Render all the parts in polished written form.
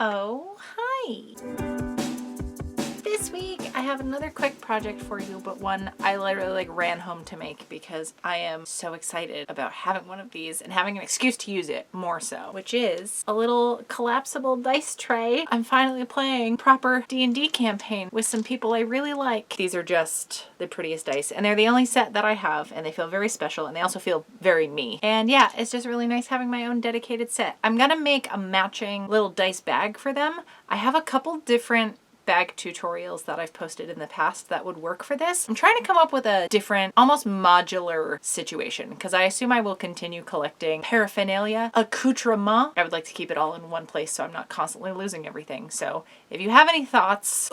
Oh, hi! This week I have another quick project for you, but one I literally ran home to make because I am so excited about having one of these and having an excuse to use it more so, which is a little collapsible dice tray. I'm finally playing proper D&D campaign with some people I really like. These are just the prettiest dice, and they're the only set that I have, and they feel very special, and they also feel very me. And yeah, it's just really nice having my own dedicated set. I'm gonna make a matching little dice bag for them. I have a couple different bag tutorials that I've posted in the past that would work for this. I'm trying to come up with a different, almost modular situation because I assume I will continue collecting paraphernalia, accoutrement. I would like to keep it all in one place so I'm not constantly losing everything. So if you have any thoughts,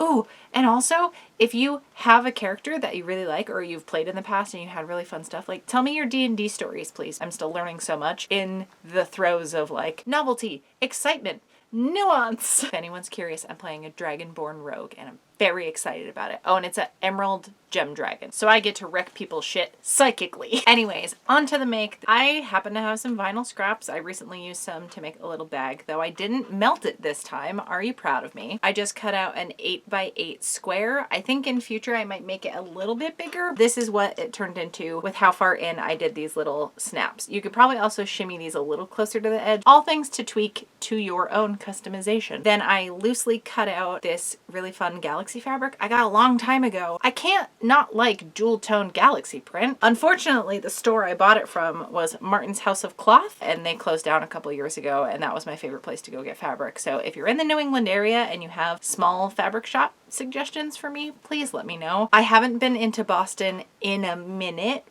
and also if you have a character that you really like or you've played in the past and you had really fun stuff, like tell me your D&D stories, please. I'm still learning so much in the throes of like novelty, excitement, nuance. If anyone's curious, I'm playing a dragonborn rogue and I'm very excited about it. Oh, and it's an emerald gem dragon, so I get to wreck people's shit psychically. Anyways, on to the make. I happen to have some vinyl scraps. I recently used some to make a little bag, though I didn't melt it this time. Are you proud of me? I just cut out an 8x8 square. I think in future I might make it a little bit bigger. This is what it turned into with how far in I did these little snaps. You could probably also shimmy these a little closer to the edge. All things to tweak to your own customization. Then I loosely cut out this really fun galaxy fabric I got a long time ago. I can't not like dual tone galaxy print. Unfortunately, the store I bought it from was Martin's House of Cloth, and they closed down a couple years ago, and that was my favorite place to go get fabric. So if you're in the New England area and you have small fabric shop suggestions for me, please let me know. I haven't been into Boston in a minute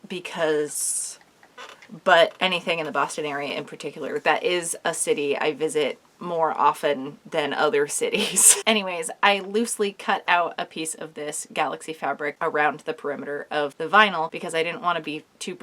but anything in the Boston area in particular, that is a city I visit more often than other cities. Anyways, I loosely cut out a piece of this galaxy fabric around the perimeter of the vinyl because I didn't want to be too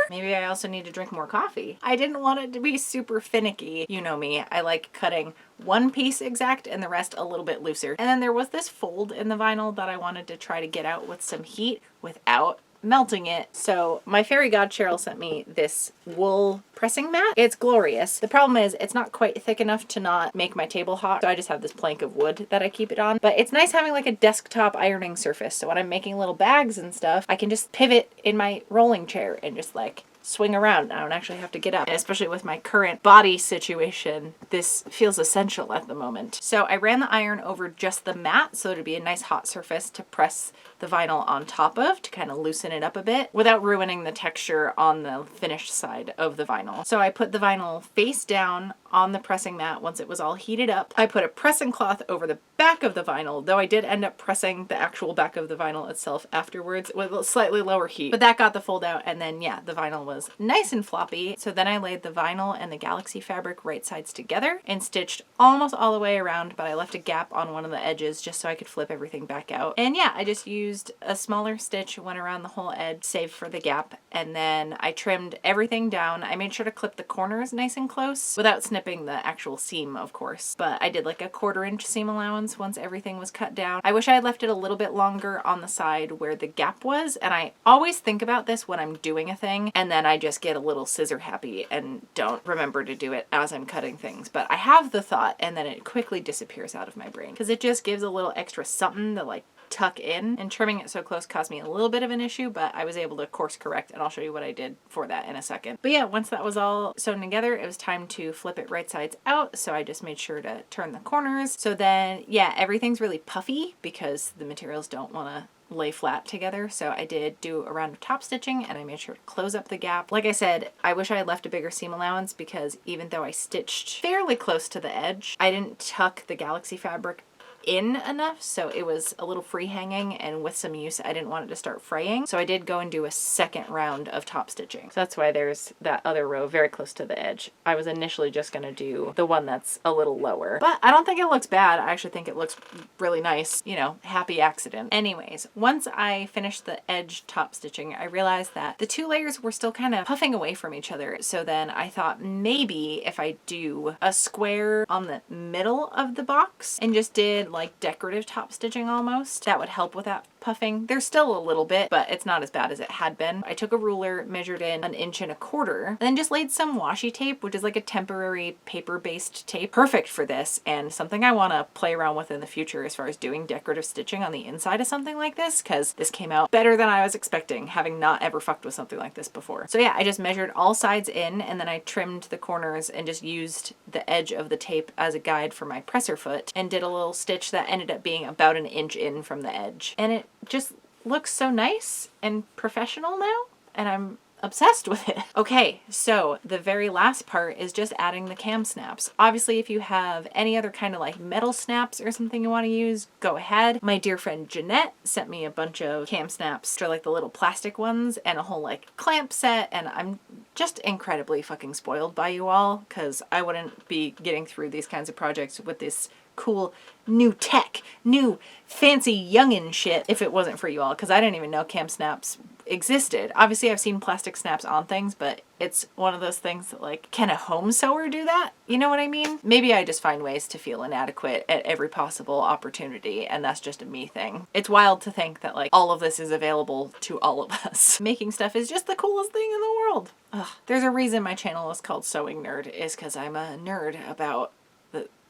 Maybe I also need to drink more coffee. I didn't want it to be super finicky. You know me, I like cutting one piece exact and the rest a little bit looser. And then there was this fold in the vinyl that I wanted to try to get out with some heat without melting it. So my fairy god Cheryl sent me this wool pressing mat. It's glorious. The problem is it's not quite thick enough to not make my table hot, so I just have this plank of wood that I keep it on. But it's nice having like a desktop ironing surface, so when I'm making little bags and stuff, I can just pivot in my rolling chair and just like swing around. I don't actually have to get up. And especially with my current body situation, this feels essential at the moment. So I ran the iron over just the mat so it'd be a nice hot surface to press the vinyl on top of to kind of loosen it up a bit without ruining the texture on the finished side of the vinyl. So I put the vinyl face down on the pressing mat once it was all heated up. I put a pressing cloth over the back of the vinyl, though I did end up pressing the actual back of the vinyl itself afterwards with a slightly lower heat, but that got the fold out, and then yeah, the vinyl was nice and floppy. So then I laid the vinyl and the galaxy fabric right sides together and stitched almost all the way around, but I left a gap on one of the edges just so I could flip everything back out. And yeah, I just used a smaller stitch, went around the whole edge, saved for the gap, and then I trimmed everything down. I made sure to clip the corners nice and close without snipping the actual seam, of course, but I did like a 1/4 inch seam allowance once everything was cut down. I wish I had left it a little bit longer on the side where the gap was, and I always think about this when I'm doing a thing, and then I just get a little scissor happy and don't remember to do it as I'm cutting things. But I have the thought and then it quickly disappears out of my brain because it just gives a little extra something to like tuck in, and trimming it so close caused me a little bit of an issue, but I was able to course correct, and I'll show you what I did for that in a second. But yeah, once that was all sewn together, it was time to flip it right sides out, so I just made sure to turn the corners. So then yeah, everything's really puffy because the materials don't want to lay flat together, so I did do a round of top stitching and I made sure to close up the gap. Like I said, I wish I had left a bigger seam allowance because even though I stitched fairly close to the edge, I didn't tuck the galaxy fabric in enough, so it was a little free hanging, and with some use I didn't want it to start fraying, so I did go and do a second round of top stitching. So that's why there's that other row very close to the edge. I was initially just gonna do the one that's a little lower, but I don't think it looks bad. I actually think it looks really nice, you know, happy accident. Anyways, once I finished the edge top stitching, I realized that the two layers were still kind of puffing away from each other, so then I thought maybe if I do a square on the middle of the box and just did like decorative top stitching almost, that would help with that puffing. There's still a little bit, but it's not as bad as it had been. I took a ruler, measured in 1.25 inches, and then just laid some washi tape, which is like a temporary paper-based tape. Perfect for this, and something I want to play around with in the future as far as doing decorative stitching on the inside of something like this, because this came out better than I was expecting, having not ever fucked with something like this before. So yeah, I just measured all sides in, and then I trimmed the corners and just used the edge of the tape as a guide for my presser foot, and did a little stitch that ended up being about 1 inch in from the edge. And it just looks so nice and professional now, and I'm obsessed with it. Okay, so the very last part is just adding the cam snaps. Obviously, if you have any other kind of like metal snaps or something you want to use, go ahead. My dear friend Jeanette sent me a bunch of cam snaps for like the little plastic ones and a whole like clamp set, and I'm just incredibly fucking spoiled by you all, because I wouldn't be getting through these kinds of projects with this cool new tech, new fancy youngin' shit if it wasn't for you all, because I didn't even know cam snaps existed. Obviously I've seen plastic snaps on things, but it's one of those things that like, can a home sewer do that? You know what I mean? Maybe I just find ways to feel inadequate at every possible opportunity, and that's just a me thing. It's wild to think that like all of this is available to all of us. Making stuff is just the coolest thing in the world. Ugh. There's a reason my channel is called Sewing Nerd, is because I'm a nerd about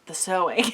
the sewing.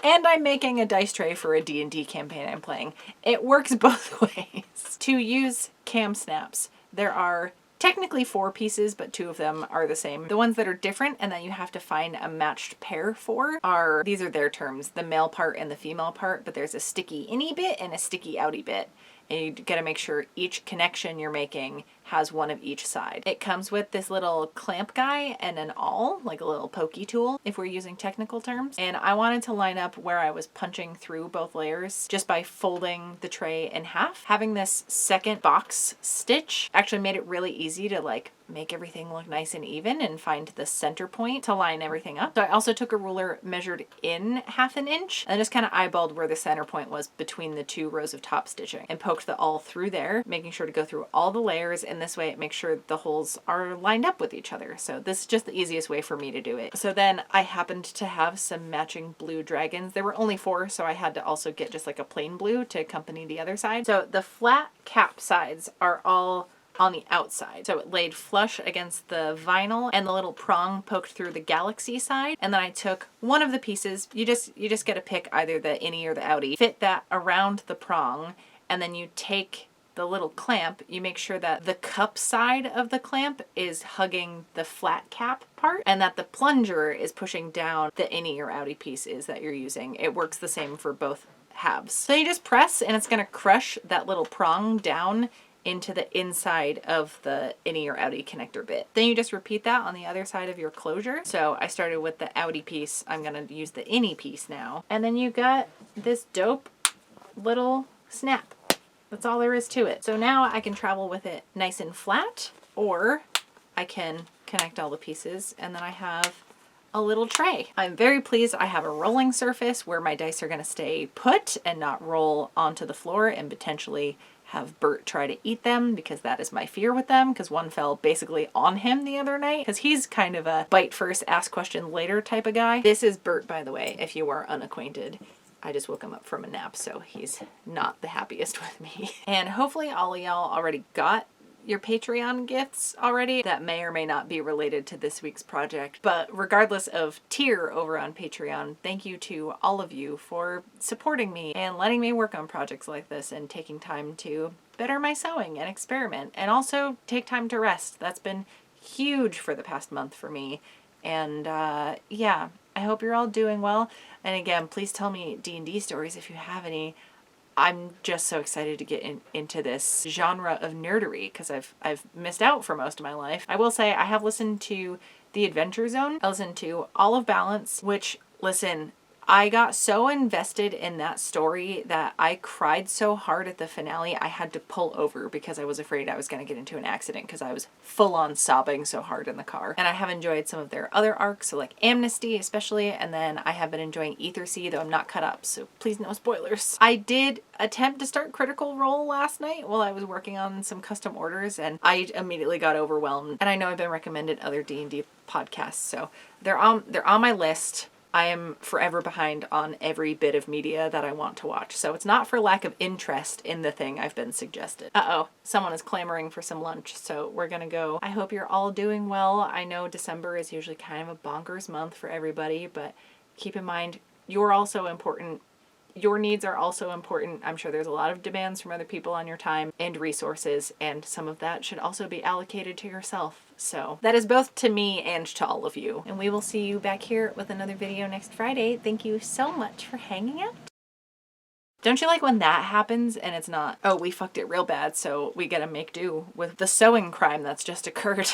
And I'm making a dice tray for a D&D campaign I'm playing. It works both ways. To use cam snaps, there are technically 4 pieces, but 2 of them are the same. The ones that are different and that you have to find a matched pair for are, these are their terms, the male part and the female part, but there's a sticky inny bit and a sticky outy bit. And you gotta make sure each connection you're making has one of each side. It comes with this little clamp guy and an awl, like a little pokey tool, if we're using technical terms. And I wanted to line up where I was punching through both layers just by folding the tray in half. Having this second box stitch actually made it really easy to like make everything look nice and even and find the center point to line everything up. So I also took a ruler, measured in 1/2 inch, and just kind of eyeballed where the center point was between the 2 rows of top stitching and poked the awl through there, making sure to go through all the layers, and this way it makes sure the holes are lined up with each other. So this is just the easiest way for me to do it. So then I happened to have some matching blue dragons. There were only 4, so I had to also get just like a plain blue to accompany the other side. So the flat cap sides are all on the outside. So it laid flush against the vinyl, and the little prong poked through the galaxy side. And then I took one of the pieces, you just get to pick either the innie or the outie, fit that around the prong, and then you take the little clamp, you make sure that the cup side of the clamp is hugging the flat cap part, and that the plunger is pushing down the innie or outie pieces that you're using. It works the same for both halves. So you just press, and it's gonna crush that little prong down into the inside of the innie or outie connector bit. Then you just repeat that on the other side of your closure. So I started with the outie piece. I'm gonna use the innie piece now. And then you got this dope little snap. That's all there is to it. So now I can travel with it nice and flat, or I can connect all the pieces and then I have a little tray. I'm very pleased I have a rolling surface where my dice are gonna stay put and not roll onto the floor and potentially have Bert try to eat them, because that is my fear with them, because one fell basically on him the other night, because he's kind of a bite first, ask question later type of guy. This is Bert, by the way, if you are unacquainted. I just woke him up from a nap, so he's not the happiest with me. And hopefully all of y'all already got your Patreon gifts already that may or may not be related to this week's project. But regardless of tier over on Patreon, thank you to all of you for supporting me and letting me work on projects like this and taking time to better my sewing and experiment, and also take time to rest. That's been huge for the past month for me. And yeah, I hope you're all doing well. And again, please tell me D&D stories if you have any. I'm just so excited to get into this genre of nerdery, because I've missed out for most of my life. I will say I have listened to The Adventure Zone. I listened to all of Balance, which, listen, I got so invested in that story that I cried so hard at the finale I had to pull over because I was afraid I was going to get into an accident, because I was full on sobbing so hard in the car. And I have enjoyed some of their other arcs, so like Amnesty especially, and then I have been enjoying Ethersea, though I'm not caught up, so please no spoilers. I did attempt to start Critical Role last night while I was working on some custom orders, and I immediately got overwhelmed. And I know I've been recommended other D&D podcasts, so they're on my list. I am forever behind on every bit of media that I want to watch. So it's not for lack of interest in the thing I've been suggested. Uh-oh, someone is clamoring for some lunch, so we're gonna go. I hope you're all doing well. I know December is usually kind of a bonkers month for everybody, but keep in mind, you're also important. Your needs are also important. I'm sure there's a lot of demands from other people on your time and resources, and some of that should also be allocated to yourself. So that is both to me and to all of you. And we will see you back here with another video next Friday. Thank you so much for hanging out. Don't you like when that happens and it's not, oh, we fucked it real bad, so we gotta make do with the sewing crime that's just occurred?